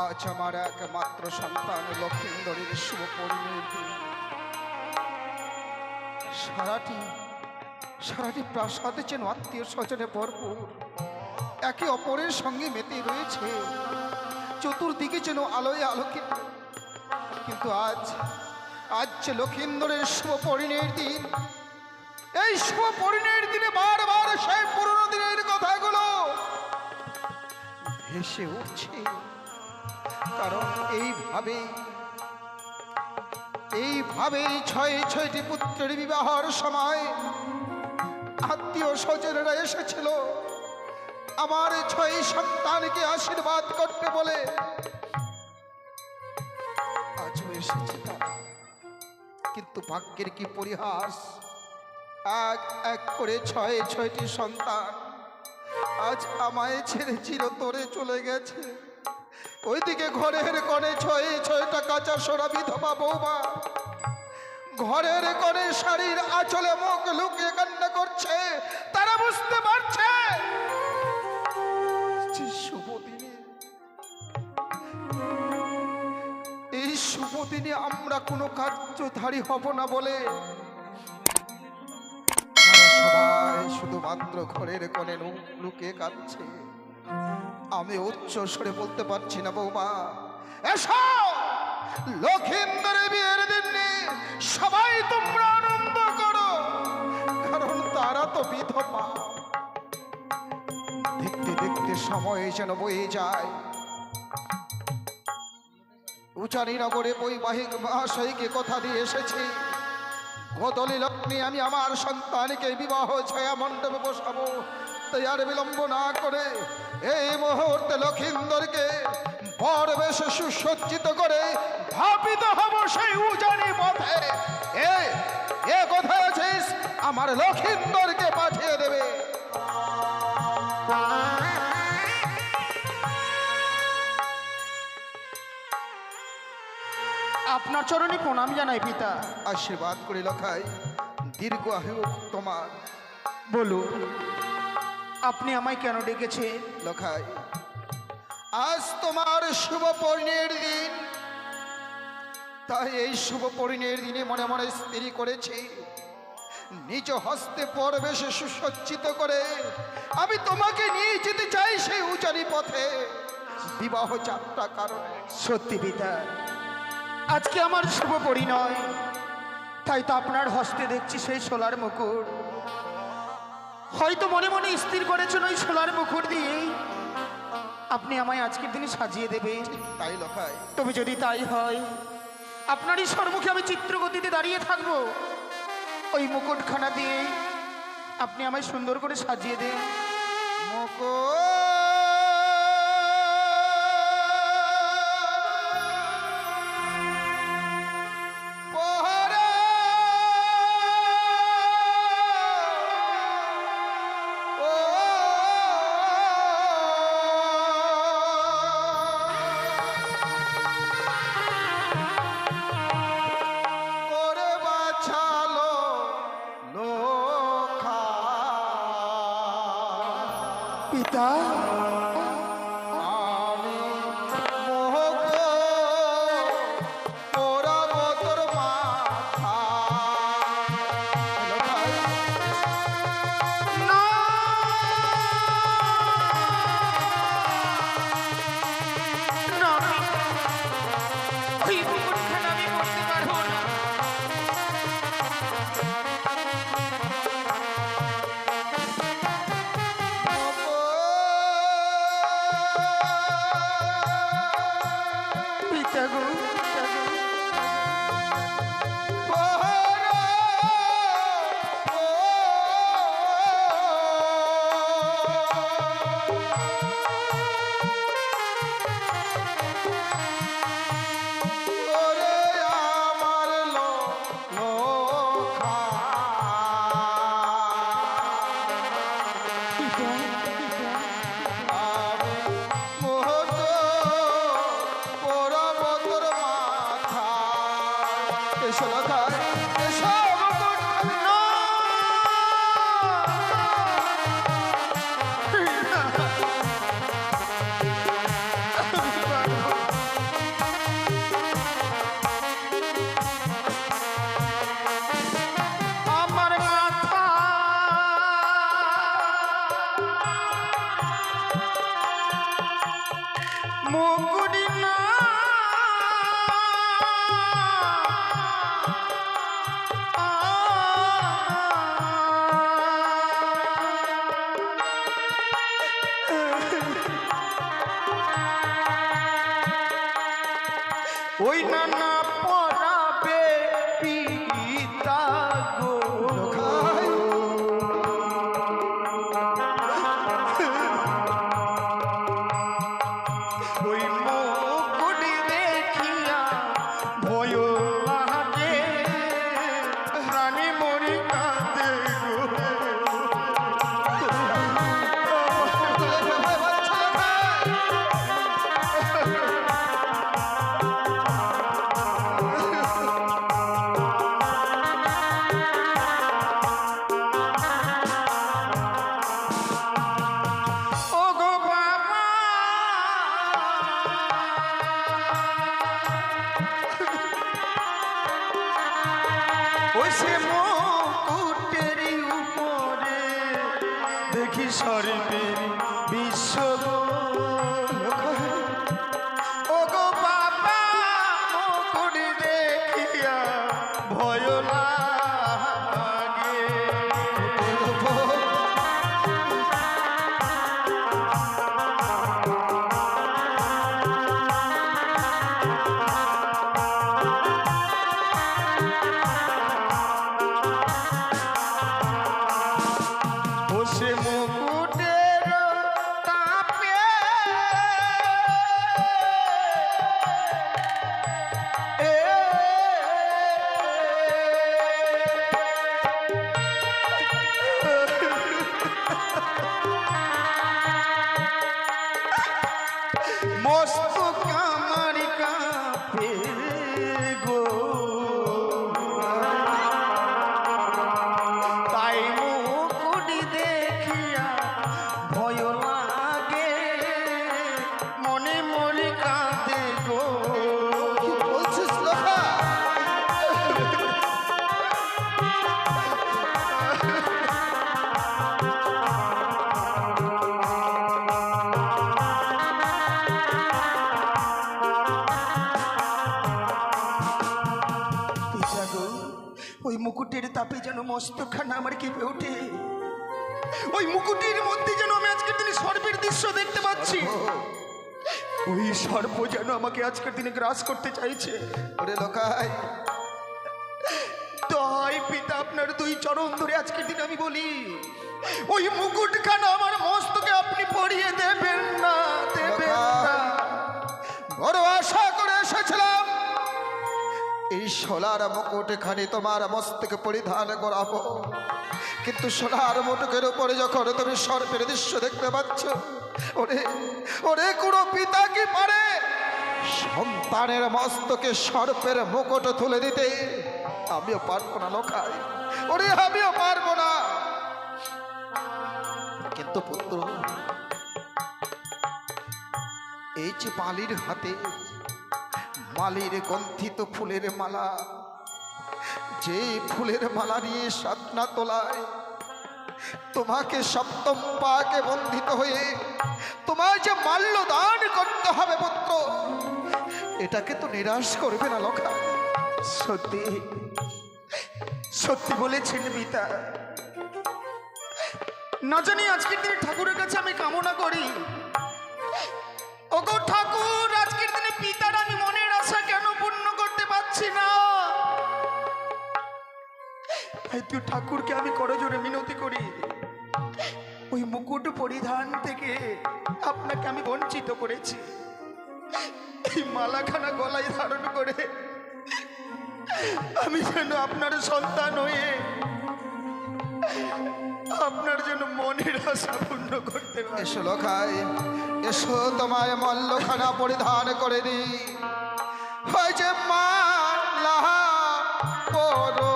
আজ আমার একমাত্র সন্তান লক্ষিন্দরের শুভ পরিণতি। সারাটি প্রাসাদে যেন আত্মীয় স্বজনে ভরপুর, একে অপরের সঙ্গে মেতে রয়েছে, চতুর্দিকে যেন আলোয় আলোকিত। কিন্তু আজ যে লক্ষিন্দরের শুভ পরিণয়ের দিন, এই শুভ পরিণয়ের দিনে বারবার সেই পুরনো দিনের কথাগুলো ভেসে উঠছে। কারণ এইভাবেই ছয়টি পুত্রের বিবাহের সময় আত্মীয় স্বজনেরা এসেছিল আমার 6 সন্তানকে আশীর্বাদ করতে বলে। আজও এসেছে তারা, কিন্তু ভাগ্যের কি পরিহাস, এক করে 6টি সন্তান আজ আমায় ছেড়ে চিরতরে চলে গেছে। ওইদিকে ঘরের কোণে 6টা কাঁচা সোনা বিধবা বৌমা ঘরের কোণে শাড়ির আঁচলে মুখ লুকিয়ে কান্না করছে। তারা বুঝতে পারছে এই শুভ দিনে আমরা কোনো কার্যধারী হব না বলে সবাই শুধুমাত্র ঘরের কোণে লুকিয়ে কাঁদছে। আমি উচ্চ স্বরে বলতে পারছি না, বৌমা এসো, লক্ষিন্দরের বিয়ের দিনে সবাই তোমরা আনন্দ করো, কারণ তারা তো বিধবা। দেখতে দেখতে সময় যেন বয়ে যায়। উচারীনগরে বৈবাহিক মহাশয়কে কথা দিয়ে এসেছি, গোধূলি লগ্নে আমি আমার সন্তানকে বিবাহ ছায়া মণ্ডপে বসাবো। তাই আর বিলম্ব না করে এই মুহূর্তে লক্ষিন্দরকে বর বেশে সুসজ্জিত করে ধাপিত হব সেই উজানি পথে। এ কথা আছিস, আমার লক্ষিন্দরকে পাঠিয়ে দেবে। আপনার চরণে প্রণাম জানাই পিতা। আশীর্বাদ করি লখাই, দীর্ঘ আয়ু তোমার। বলুন, আপনি আমায় কেন ডেকেছে? লখাই, আজ তোমার শুভ পরিণয়ের দিন, তাই এই শুভ পরিণয়ের দিনে মনে মনে স্থির করেছি নিজ হস্তে পরবেশে সুসজ্জিত করে আমি তোমাকে নিয়ে যেতে চাই সেই উজানি পথে বিবাহ যাত্রা। কারণে সত্যি পিতা, আজকে আমার শুভ পরিণয়, তাই তো আপনার হস্তে দেখছি সেই সোলার মুকুট। হয়তো মনে মনে স্থির করেছেন ওই সোলার মুকুট দিয়েই আপনি আমায় আজকের দিনে সাজিয়ে দেবেন। তাই লখাই, তবে যদি তাই হয়, আপনারই সম্মুখে আমি চিত্রগতিতে দাঁড়িয়ে থাকবো। ওই মুকুটখানা দিয়ে আপনি আমায় সুন্দর করে সাজিয়ে দেন। মুকুট পিতা, আমি মোহক পোড়াব তোর মাথা। না, না, ওই মুকুটখানা আমি পড়তে পারবো না। এসো লোকায়, এসো মুকুট না! আমি পারবো না। আমার মাথা মুকুড়ি না ওই নানা পরাবে পিতা গো লোকায়। ওই মুকুটি দেখিয়া ভয় লাগে রানী মরি কাঁদে গো। তুলে ফেলে বলছে লোকায়। ও গো বাবা ওই সে মুকুটের উপরে দেখি সর্বের বিশ্ব গো। ও গো বাবা মুকুট দেখিয়া ভয় লাগে। এর উপর ও সে মুকুটের তাপে মস্তক আমার কাঁপে গো। তাই মুকুটি দেখিয়া ভয় লাগে মনে মনে কাঁদে গো। কি বলছিস লোকায়? পিতা গো, ওই মুকুটের তাপে যেন মস্তকখানা আমার কেঁপে ওঠে। ওই মুকুটের মধ্যে যেন আমি আজকের দিনে সর্পের দৃশ্য দেখতে পাচ্ছি। ওই সর্প যেন আমাকে আজকের দিনে গ্রাস করতে চাইছে। ওরে লোকায়, তাই পিতা আপনার দুই চরণ ধরে আজকের দিনে আমি বলি ওই মুকুটখানা আমার মস্তকে আপনি পরিয়ে দেবেন না, দেবেন না। বড় আশা করে এসেছিলাম এই সোলার মুকুটখানি তোমার মস্তকে পরিধান করাবো, কিন্তু সোনার মুকুটের উপরে যখন তুমি সর্পের দৃশ্য দেখতে পাচ্ছ, ওরে ওরে কোনো পিতা কি পারে সন্তানের মস্তকে সর্পের মুকুট তুলে দিতে? আমিও পারবো না লোকায়, ওরে আমিও পারবো না। কিন্তু পুত্র, এই যে মালির হাতে মালির গন্ধিত ফুলের মালা, যে ফুলের মালা নিয়ে সাধনা তোলায় তোমাকে সপ্তম পাকে বন্ধিত হয়ে তোমায় যে মাল্য দান করতে হবে পুত্র, এটাকে তো নিরাশ করবে না লোকা। সত্যি সত্যি বলেছেন পিতা। না জানি আজকের দিনে ঠাকুরের কাছে আমি কামনা করি, ওগো ঠাকুর, আজকের দিনে পিতার আমি মনের আশা কেন পূর্ণ করতে পারছি না? একটু ঠাকুরকে আমি করজোরে মিনতি করি, ওই মুকুট পরিধান থেকে আপনাকে আমি বঞ্চিত করেছি। এই মালাখানা গলায় ধারণ করে আমি যেন আপনার সন্তান হয়ে আপনার জন্য মনের আশা পূর্ণ করতে পারি। এসো লোকায়, এসো তোমায় মল্লখানা পরিধান করে দি। হয় যে মালা পরো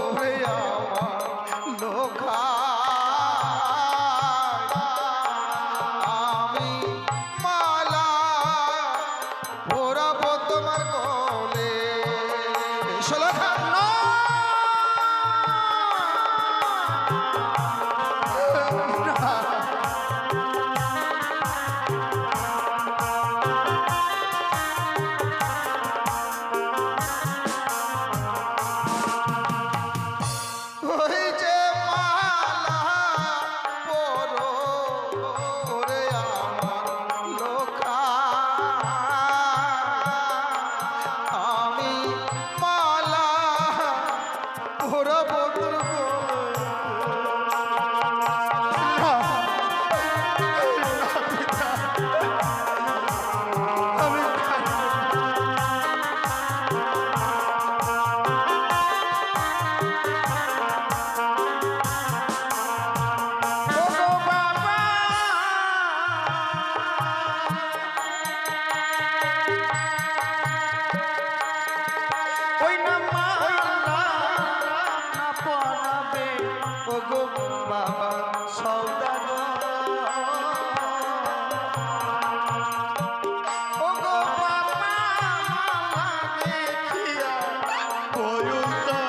ওরে আমার লোখায় আমি মালা পরাবো তোমার গলে শোলখা ওই যে মালা পরো ওরে আমার লোখায় আমি মালা পরাবো তোর ওই না মালা না পরাবে ও গো বাবা সওদাগর ও গো বাবা মালা দেখিয়া বয়ুতা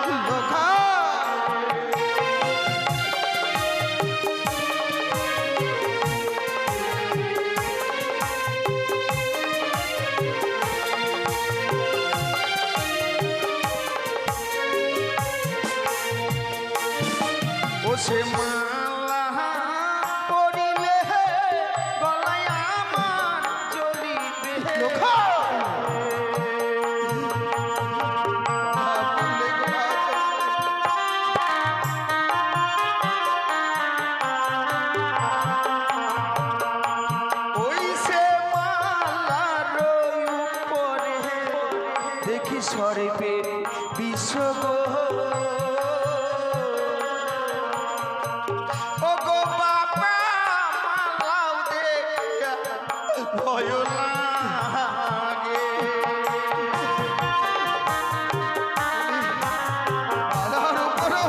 ও সে মালা পরিলে গলায় আমার জ্বলিবে ওই সে মালার উপরে দেখি সর্বে বিশ্বগ ও গো বাবা মালাও দেখিয়া ভয় লাগে মালার উপরও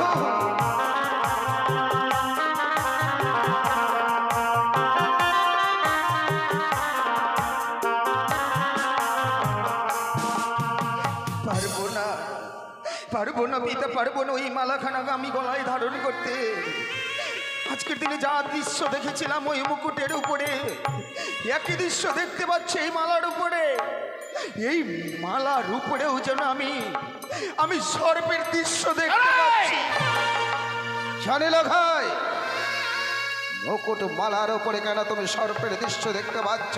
পারবো না পিতা, পারবো না ওই মালাখানাকে আমি গলায় ধারণ করতে। আজকের দিনে যা দৃশ্য দেখেছিলাম ওই মুকুটের উপরে, একই দৃশ্য দেখতে পাচ্ছি এই মালার উপরে। এই মালার উপরেও যেন আমি সর্পের দৃশ্য দেখতে পাচ্ছি। জানি লখাই মুকুট মালার উপরে কেন তুমি সর্পের দৃশ্য দেখতে পাচ্ছ?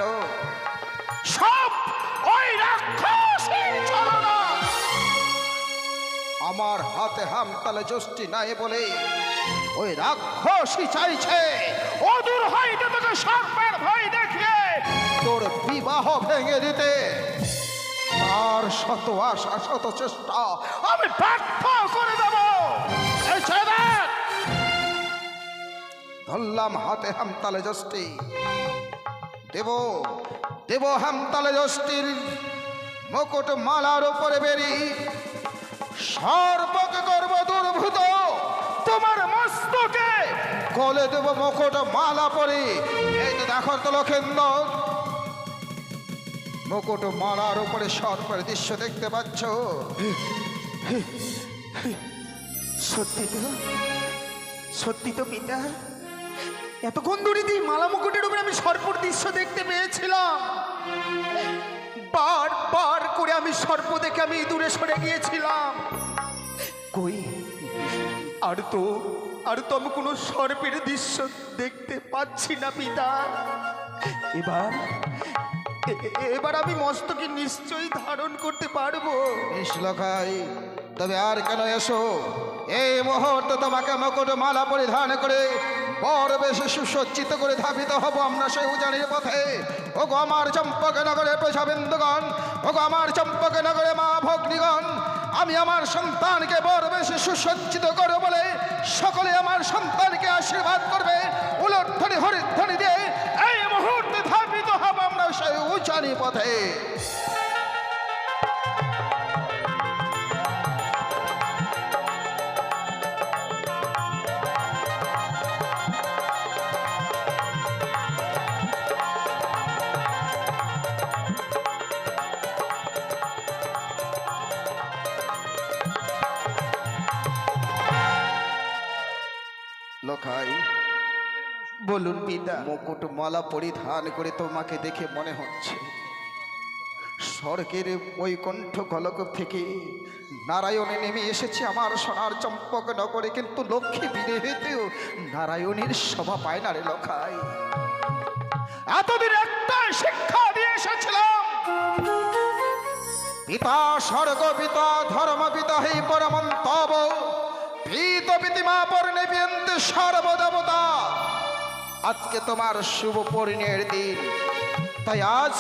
সব ওই রাক্ষসীর ছলনা। আমার হাতে হামতালে যষ্টি নাই বলে ওই রাক্ষসী চাইছে অদূর হইতে তোকে সর্পের ভয় দেখিয়ে তোর বিবাহ ভেঙে দিতে। তার শত আশা শত চেষ্টা আমি ব্যর্থ করে দেব। এই ছেড়ে দেখ। ধরলাম হাতে হামতালে যষ্টি, দেব হামতালে যষ্টির মুকুট মালার উপরে বেরি সর্বকে করব দুর্ভূত। তোমার মস্তকে গলে দেব মুকুট মালা পরে। এই তো দেখো তো লক্ষেন্দর, মুকুট মালার উপরে সর্পের দৃশ্য দেখতে পাচ্ছ? সত্যি তো পিতা, এতক্ষণ ধরে এই মালা মুকুটের উপরে আমি সর্পর দৃশ্য দেখতে পেয়েছিলাম। বার করে আমি সর্প দেখে আমি দূরে সরে গিয়েছিলাম। কই আর তো আমি কোনো সর্পের দৃশ্য দেখতে পাচ্ছি না পিতা। এবার আমি মস্তকে নিশ্চয়ই ধারণ করতে পারবো। লখাই তবে আর কেন এসো, এই মুহূর্তে তোমাকে মুকুট মালা পরিধান করে বড় বেশি সুসজ্জিত করে ধাবিত হব আমরা সেই উজানির পথে। ওগো আমার চম্পকনগরে প্রজাবৃন্দগণ, ওগো আমার চম্পকনগরে মা ভগ্নিগণ, আমি আমার সন্তানকে বড় বেশি সুসজ্জিত করো বলে সকলে আমার সন্তানকে আশীর্বাদ করবে। উলধ্বনি হরিধ্বনি দিয়ে এই মুহূর্তে ধাবিত হব আমরা সেই উজানি পথে। লোকাই, বলুন পিতা। মুকুট মালা পরিধান করে তোমাকে দেখে মনে হচ্ছে স্বর্গের বৈকুণ্ঠ গলক থেকে নারায়ণে নেমে এসেছে আমার সোনার চম্পক নগরে, কিন্তু লক্ষ্মী বিদেহেতেও নারায়ণের শোভা পায় না রে লোকাই। এতদিন একটা শিক্ষা দিয়ে এসেছিলাম, পিতা স্বর্গ পিতা ধর্ম পিতা হে পরমন্তব ভীত পিতিমা পর্ণে বিয়ন্তে সর্বদেবতা। আজকে তোমার শুভ পরিণয়ের দিন, তাই আজ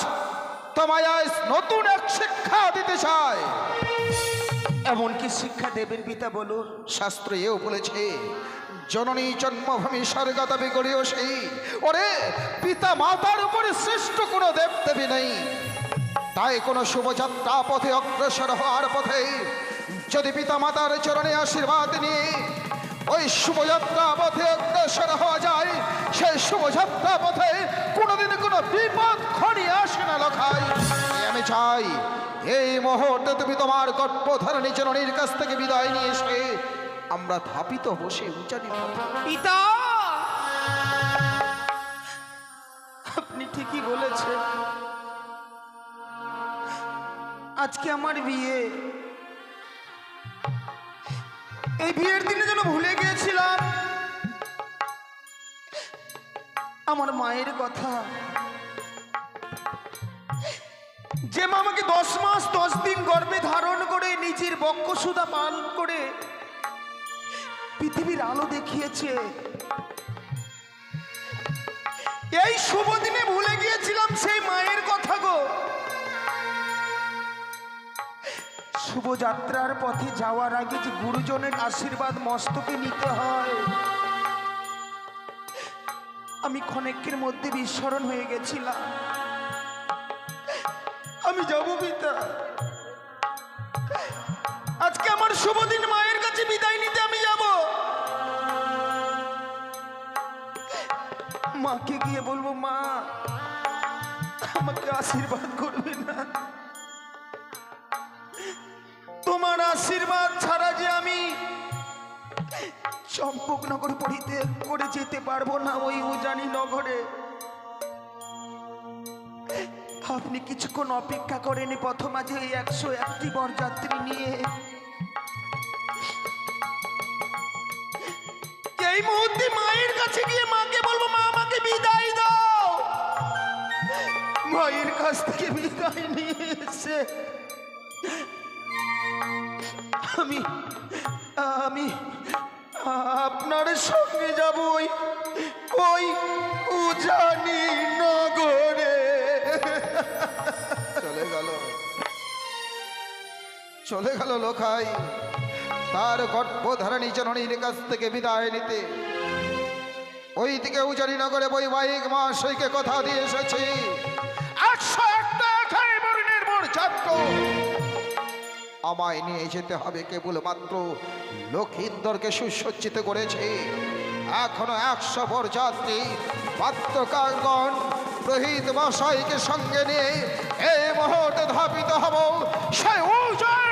তোমায় আজ নতুন এক শিক্ষা দিতে চাই। এমন কি শিক্ষা দেবেন পিতা বলুন? শাস্ত্র এও বলেছে, জননী জন্মভূমি স্বর্গদাবি করিও সেই। ওরে পিতা মাতার উপরে শ্রেষ্ঠ কোনো দেব দেবী নেই, তাই কোনো শুভযাত্রা পথে অগ্রসর হওয়ার পথে যদি পিতা মাতার চরণে আশীর্বাদ নিয়ে ওই শুভযাত্রা পথে অগ্রসর হওয়া যায়, সেই শুভযাত্রা পথে কোনোদিন কোনো বিপদ ঘনিয়ে আসে না লোকাই। আমি চাই এই মুহূর্তে তুমি তোমার গর্ভধারণী জননীর কাছ থেকে বিদায় নিয়ে এসে আমরা ধাপিত বসে উচ্চারি পিতা, আপনি ঠিকই বলেছেন। আজকে আমার বিয়ে, এই বিয়ের দিনে যেন ভুলে গিয়েছিলাম আমার মায়ের কথা, যে মা আমাকে 10 মাস 10 দিন গর্ভে ধারণ করে নিজের বক্ষসুধা পান করে পৃথিবীর আলো দেখিয়েছে। এই শুভ দিনে ভুলে গিয়েছিলাম সেই মায়ের কথা গো। শুভযাত্রার পথে যাওয়ার আগে যে গুরুজনের আশীর্বাদ মস্তকে নিতে হয়, আমি ক্ষণেকের মধ্যে বিস্মরণ হয়ে গেছিলাম। আমি যাব পিতা, আজকে আমার শুভ দিন, মায়ের কাছে বিদায় নিতে আমি যাব। মাকে গিয়ে বলবো, মা আমাকে আশীর্বাদ করবে না, তোমার আশীর্বাদ ছাড়া যে আমি চম্পকনগর পরিত্যাগ করে যেতে পারবো না ওই উজানি নগরে। আপনি কিছুক্ষণ অপেক্ষা করেন, প্রথম আজ এই 101টি বরযাত্রী নিয়ে এই মুহূর্তে মায়ের কাছে গিয়ে মাকে বলবো, মা আমাকে বিদায় দাও। মায়ের কাছ থেকে বিদায় নিয়ে এসে আমি আমি আপনার সঙ্গে যাব ওই উজানি নগরে। চলে গেল লোকাই তার গর্ভধারণী জননীর কাছ থেকে বিদায় নিতে। ওই দিকে উজানি নগরে বৈবাহিক মহাশয়কে কথা দিয়ে এসেছি, 101টা বর্ণের বরযাত্র আমায় নিয়ে যেতে হবে। কেবলমাত্র লক্ষিন্দরকে সুসজ্জিত করেছে, এখনো 100 বরযাত্রী বাদ্যকারগণ প্রহিত মশাইকে সঙ্গে নিয়ে এই মুহূর্তে ধাবিত হব সেই উজানি